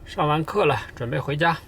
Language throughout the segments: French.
上完课了，准备回家。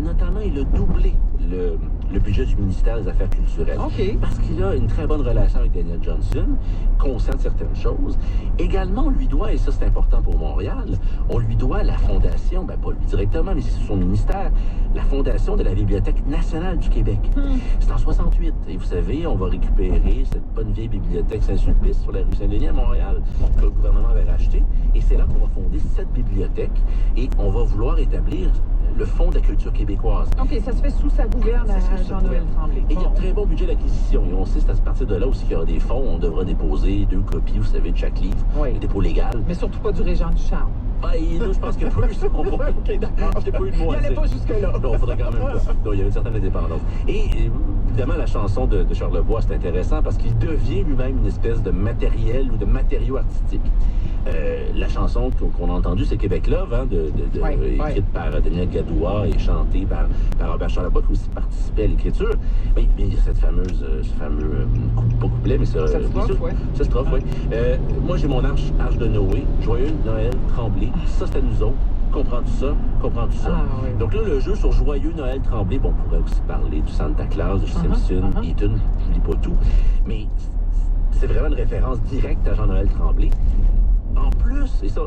Notamment, il a doublé le budget du ministère des Affaires culturelles. Okay. Parce qu'il a une très bonne relation avec Daniel Johnson, conscient de certaines choses. Également, on lui doit, et ça c'est important pour Montréal, on lui doit la fondation, pas lui directement, mais c'est sous son ministère, la fondation de la Bibliothèque nationale du Québec. C'est en 68. Et vous savez, on va récupérer cette bonne vieille bibliothèque Saint-Sulpice sur la rue Saint-Denis à Montréal, que le gouvernement avait racheté. Et c'est là qu'on va fonder cette bibliothèque et on va vouloir établir le Fonds de la culture québécoise. OK, ça se fait sous sa gouverne à Jean-Noël Tremblay. Et il y a un très bon budget d'acquisition. Et on sait, c'est à partir de là aussi qu'il y aura des fonds. On devra déposer 2 copies, vous savez, de chaque livre, oui. Le dépôt légal. Mais surtout pas du Régent du Charme. Ah, et là, je pense qu'il y a plus. OK, d'accord. Je n'ai pas eu de mot à dire. Il n'allait pas jusque-là. Non, il faudrait quand même pas. Non, il y avait une certaine indépendance. Et évidemment, la chanson de Charlebois, c'est intéressant parce qu'il devient lui-même une espèce de matériel ou de matériau artistique. La chanson qu'on a entendue, c'est Québec Love, hein, écrite par Daniel Gadoua et chantée par Robert Charlebois, qui aussi participait à l'écriture. Mais il y a ce fameux pas couplet, mais cette strophe, oui. Moi, j'ai mon arche de Noé, Joyeux Noël Tremblay. Ça, c'est à nous autres. Comprends tout ça. Ah, oui. Donc là, le jeu sur Joyeux Noël Tremblay, bon, on pourrait aussi parler du Santa Claus, de Simpson, Eaton, je vous dis pas tout, mais c'est vraiment une référence directe à Jean-Noël Tremblay. En plus, et ça,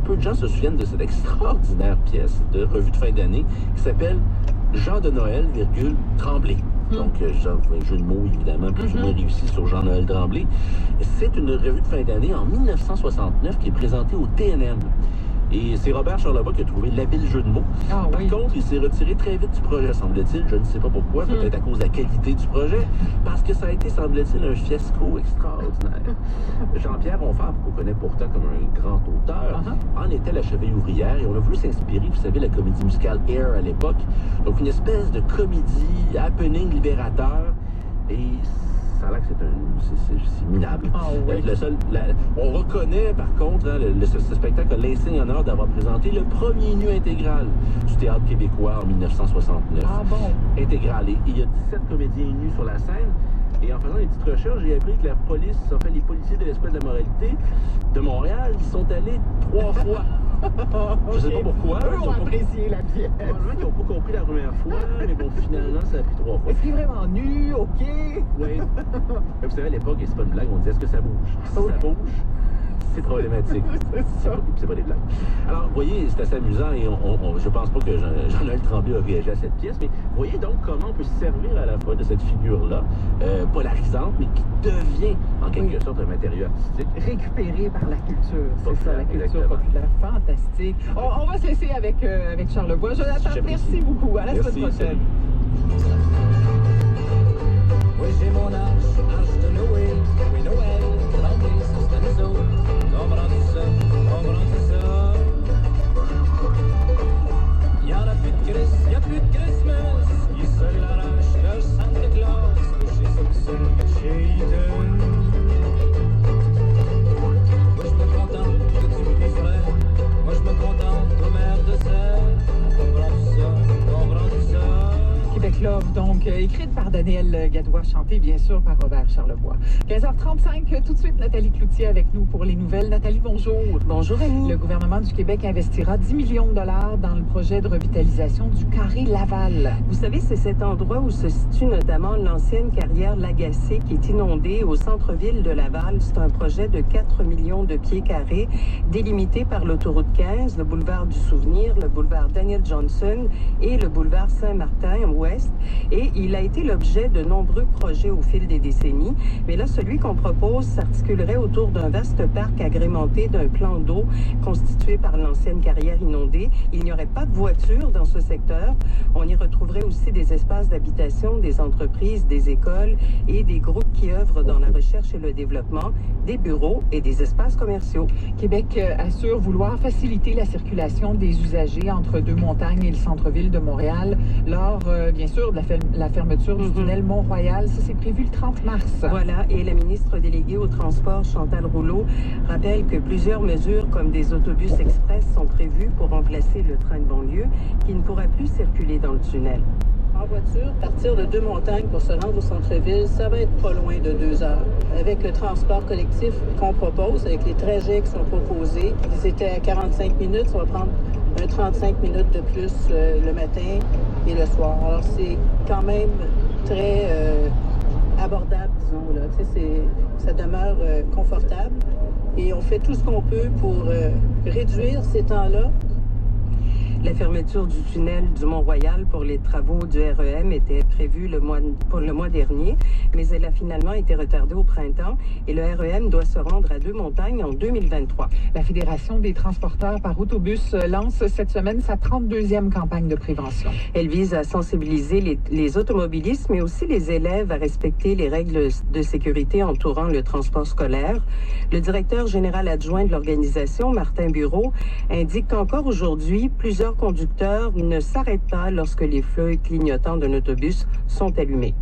peu de gens se souviennent de cette extraordinaire pièce de revue de fin d'année qui s'appelle Jean de Noël, Tremblay. Donc, un jeu de mots, évidemment, plus ou moins réussi sur Jean-Noël Tremblay. C'est une revue de fin d'année en 1969 qui est présentée au TNM. Et c'est Robert Charlebois qui a trouvé l'habile jeu de mots. Par contre, il s'est retiré très vite du projet, semble-t-il. Je ne sais pas pourquoi, peut-être à cause de la qualité du projet, parce que ça a été, semble-t-il, un fiasco extraordinaire. Jean-Pierre Onfart, qu'on connaît pourtant comme un grand auteur, en était la cheville ouvrière et on a voulu s'inspirer, vous savez, la comédie musicale Air à l'époque. Donc, une espèce de comédie happening libérateur. Et ça a l'air que c'est minable. On reconnaît, par contre, ce spectacle a l'insigne honneur d'avoir présenté le premier nu intégral du théâtre québécois en 1969. Ah bon? Intégral. Et il y a 17 comédiens nus sur la scène. Et en faisant des petites recherches, j'ai appris que la police, enfin les policiers de l'Espace de la moralité de Montréal, ils sont allés 3 fois. Je ne sais pas pourquoi. Eux ont apprécié la pièce. Probablement qu'ils n'ont pas compris la première fois, mais bon, finalement, ça a pris 3 fois. Est-ce qu'il est vraiment nu? OK. Oui. Vous savez, à l'époque, et c'est pas une blague, on disait est-ce que ça bouge? Si ça bouge, c'est problématique. C'est pas des blagues. Alors, vous voyez, c'est assez amusant et je pense pas que Jean-Noël Tremblay a réagi à cette pièce, mais vous voyez donc comment on peut se servir à la fois de cette figure-là, polarisante, mais qui devient en quelque sorte un matériau artistique. Récupéré par la culture, c'est Populaire, ça, la culture exactement. populaire. Fantastique. On va se laisser avec Charlebois. Jonathan, merci beaucoup. À la semaine prochaine. Oui, j'ai mon arche de Noé. Oui, Noël, Tremblay, c'est nous autres. Comprends-tu ça? Y'en a plus de Christ, y'a plus de Christmas. Qui se l'arrache de Santa Claus. Chez Simpson, chez Daniel Gadois, chanté bien sûr par Robert Charlebois. 15h35, tout de suite Nathalie Cloutier avec nous pour les nouvelles. Nathalie, bonjour. Bonjour Annie. Le gouvernement du Québec investira 10 millions de dollars dans le projet de revitalisation du Carré Laval. Vous savez, c'est cet endroit où se situe notamment l'ancienne carrière Lagacé qui est inondée au centre-ville de Laval. C'est un projet de 4 millions de pieds carrés délimité par l'autoroute 15, le boulevard du Souvenir, le boulevard Daniel Johnson et le boulevard Saint-Martin-Ouest. Et il a été l'objet de nombreux projets au fil des décennies. Mais là, celui qu'on propose s'articulerait autour d'un vaste parc agrémenté d'un plan d'eau constitué par l'ancienne carrière inondée. Il n'y aurait pas de voitures dans ce secteur. On y retrouverait aussi des espaces d'habitation, des entreprises, des écoles et des groupes qui œuvrent dans la recherche et le développement, des bureaux et des espaces commerciaux. Québec assure vouloir faciliter la circulation des usagers entre Deux-Montagnes et le centre-ville de Montréal lors, bien sûr, de la fermeture du tunnel Mont-Royal. Ça, c'est prévu le 30 mars. Voilà, et la ministre déléguée au transport, Chantal Rouleau, rappelle que plusieurs mesures comme des autobus express sont prévues pour remplacer le train de banlieue qui ne pourra plus circuler dans le tunnel. En voiture, partir de Deux-Montagnes pour se rendre au centre-ville, ça va être pas loin de 2 heures. Avec le transport collectif qu'on propose, avec les trajets qui sont proposés, c'était à 45 minutes, ça va prendre 35 minutes de plus le matin et le soir. Alors c'est quand même très abordable, disons. Là. Ça demeure confortable et on fait tout ce qu'on peut pour réduire ces temps-là. La fermeture du tunnel du Mont-Royal pour les travaux du REM était prévue pour le mois dernier, mais elle a finalement été retardée au printemps et le REM doit se rendre à Deux-Montagnes en 2023. La Fédération des transporteurs par autobus lance cette semaine sa 32e campagne de prévention. Elle vise à sensibiliser les automobilistes, mais aussi les élèves à respecter les règles de sécurité entourant le transport scolaire. Le directeur général adjoint de l'organisation, Martin Bureau, indique qu'encore aujourd'hui, plusieurs conducteurs ne s'arrêtent pas lorsque les feux clignotants d'un autobus sont allumés.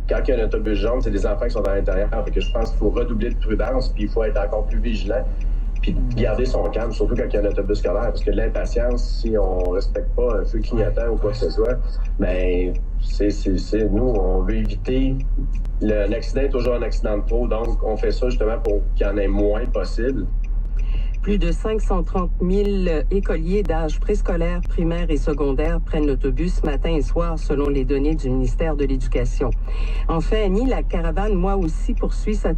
Quand il y a un autobus jaune, c'est des enfants qui sont à l'intérieur. Fait que je pense qu'il faut redoubler de prudence, puis il faut être encore plus vigilant, puis garder son calme, surtout quand il y a un autobus scolaire. Parce que l'impatience, si on ne respecte pas un feu clignotant ou quoi que ce soit, ben nous, on veut éviter. L'accident est toujours un accident de trop, donc on fait ça justement pour qu'il y en ait moins possible. Plus de 530 000 écoliers d'âge préscolaire, primaire et secondaire prennent l'autobus matin et soir, selon les données du ministère de l'Éducation. Enfin, Annie, la caravane Moi aussi poursuit sa